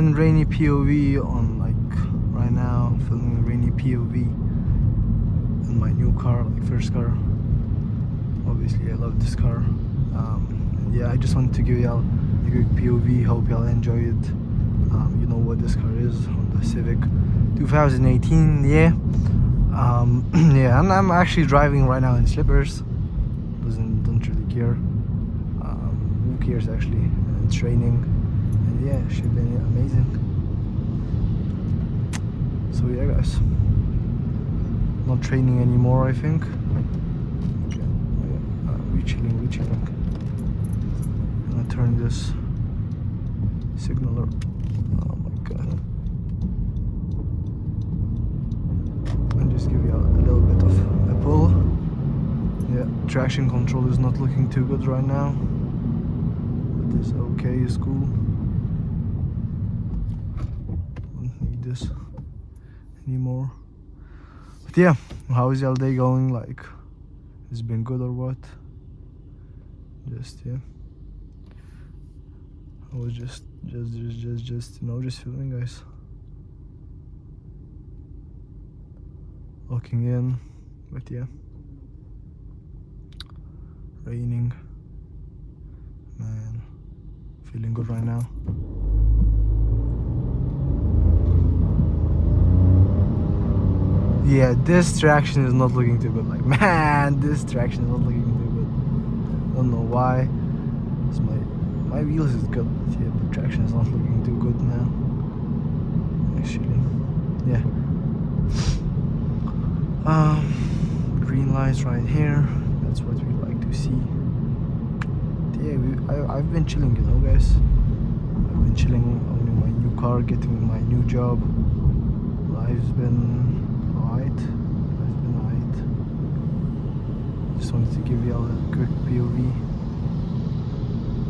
Man, rainy POV on like right now, filming a rainy POV in my new car, like first car. Obviously I love this car. Yeah, I just wanted to give y'all a quick POV. Hope y'all enjoy it. You know what this car is, on the Civic 2018. Yeah. Yeah, and I'm actually driving right now in slippers. Don't really care. Who cares actually? It's raining, and yeah, it should be amazing. So yeah, guys, not training anymore, I think. Okay, yeah, we chilling. I'm gonna turn this signaler. Oh my god. And just give you a little bit of a pull. Yeah, traction control is not looking too good right now, but it's okay, it's cool. Don't need this anymore. But yeah, how is y'all day going? Like, it's been good or what? Just yeah, I was just you know, just filming, guys. Locking in, but yeah, raining. Man, feeling good right now. Yeah, this traction is not looking too good. Like, man, this traction is not looking too good. Don't know why. It's my wheels is good, but yeah, the traction is not looking too good now. Actually, yeah. Green lights right here. That's what we like to see. Yeah, I've been chilling, you know, guys. I've been chilling, owning my new car, getting my new job. Life's been alright. Just wanted to give you all a quick POV.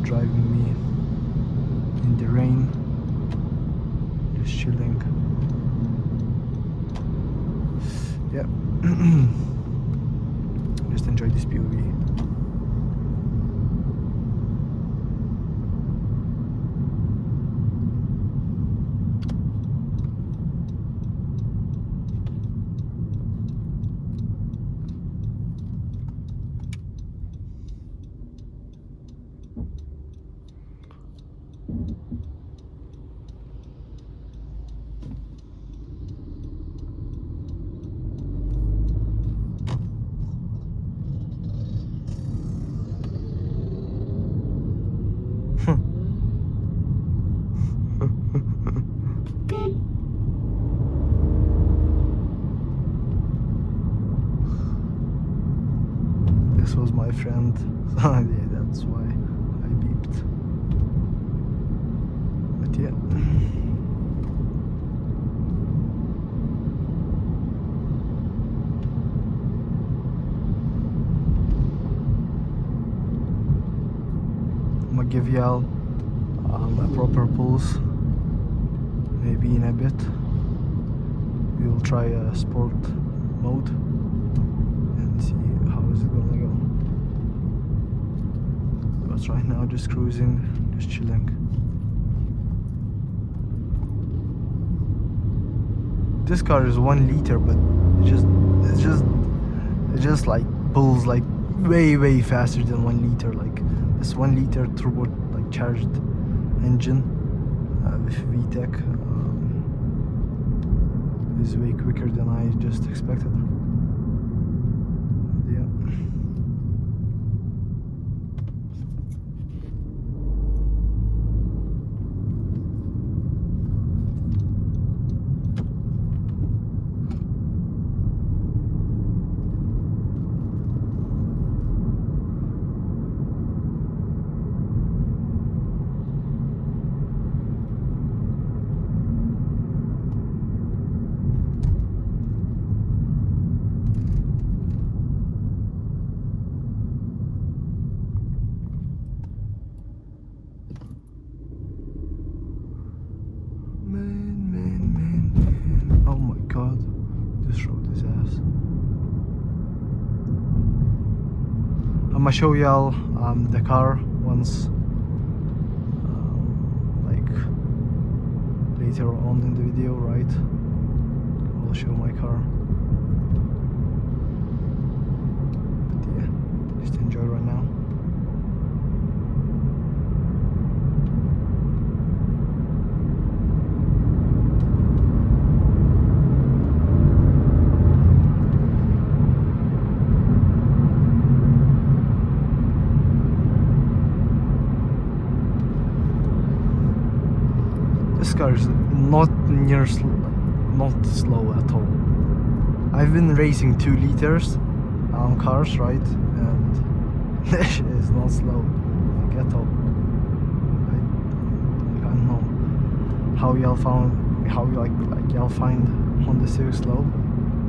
Driving me in the rain, just chilling. Yeah. Just enjoy this POV. This was my friend. Yeah, that's why I beeped. But yeah. I'm gonna give y'all a proper pulse. Maybe in a bit. We will try a sport mode and see how is it gonna go. But right now, just cruising, just chilling. This car is 1 liter, but it just like pulls like way faster than 1 liter. Like this 1 liter turbo like charged engine with VTEC is way quicker than I just expected. Yeah. Man. Oh my god. This road is ass. I'm gonna show y'all the car once like later on in the video, right? I'll show my car. But yeah, just enjoy right now. This car is not slow at all. I've been racing 2 liters cars, right? And this shit is not slow, like at all. I don't know how y'all find Honda Civic slow.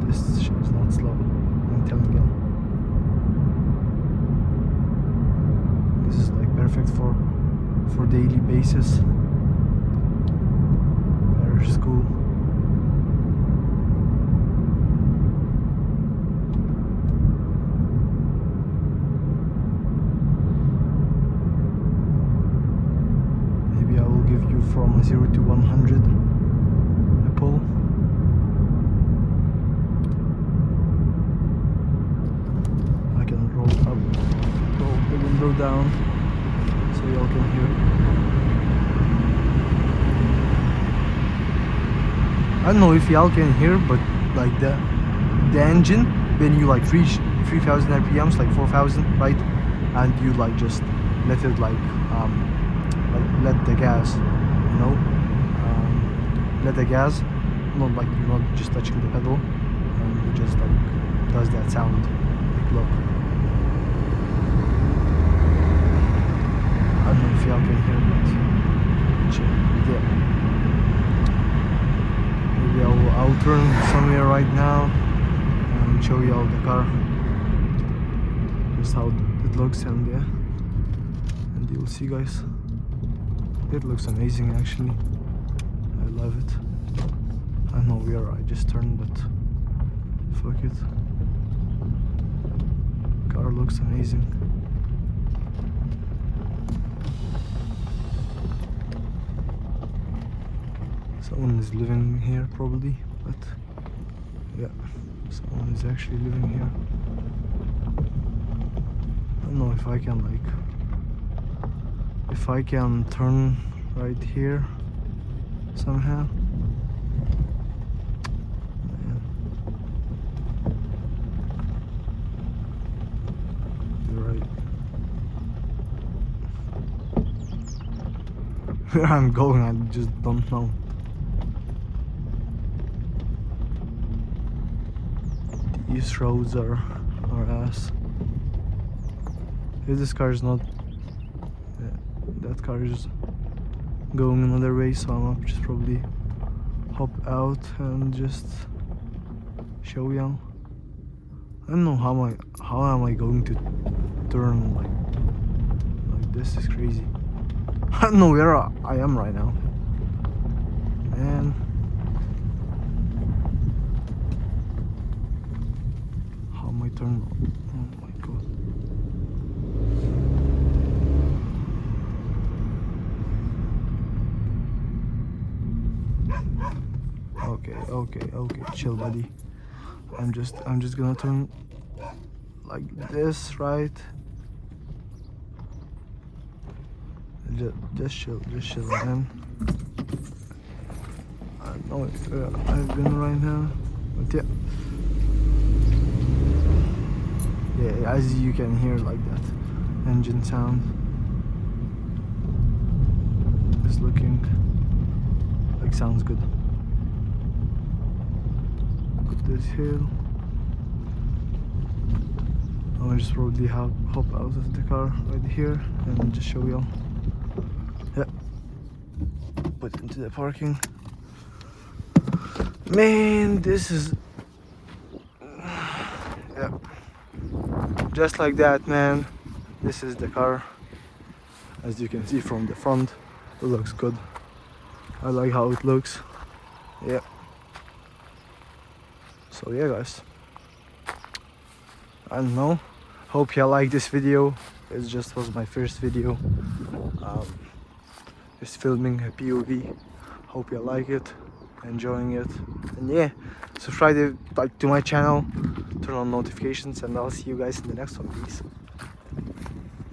This shit is not slow. I'm telling y'all. This is like perfect for daily basis. School. Maybe I will give you from 0 to 100 a pull. I can roll the window down so y'all can hear it. I don't know if y'all can hear, but like the engine, when you like reach 3000 RPMs, like 4000, right? And you like just let it like let the gas, you know, let the gas, not like you're not just touching the pedal, and it just like does that sound. Like look, I don't know if y'all can hear it. Yeah. Maybe I'll turn somewhere right now and show you all the car, just how it looks, and yeah, and you'll see, guys. It looks amazing actually. I love it. I don't know where I just turned, but fuck it. Car looks amazing. Someone is living here probably, but yeah, someone is actually living here. I don't know if I can turn right here somehow. Man. You're right. Where I'm going, I just don't know. These roads are ass. If this car is not, yeah, that car is going another way, so I'm just probably hop out and just show y'all. I don't know how am I going to turn like this is crazy. I don't know where I am right now, man. Turn. Oh my god. Okay, chill, buddy. I'm just gonna turn like this, right? Just chill, man. I don't know if I've been right now, but yeah. Yeah, as you can hear, like that engine sound. It's looking like sounds good. Put this hill. I'll just probably hop out of the car right here and just show y'all. Yeah. Put into the parking. Man, this is yeah. Just like that, man. This is the car. As you can see from the front, it looks good. I like how it looks. Yeah. So yeah, guys, I don't know, hope you like this video. It just was my first video, just filming a POV. Hope you like it, enjoying it, and yeah, subscribe to my channel, turn on notifications, and I'll see you guys in the next one. Peace.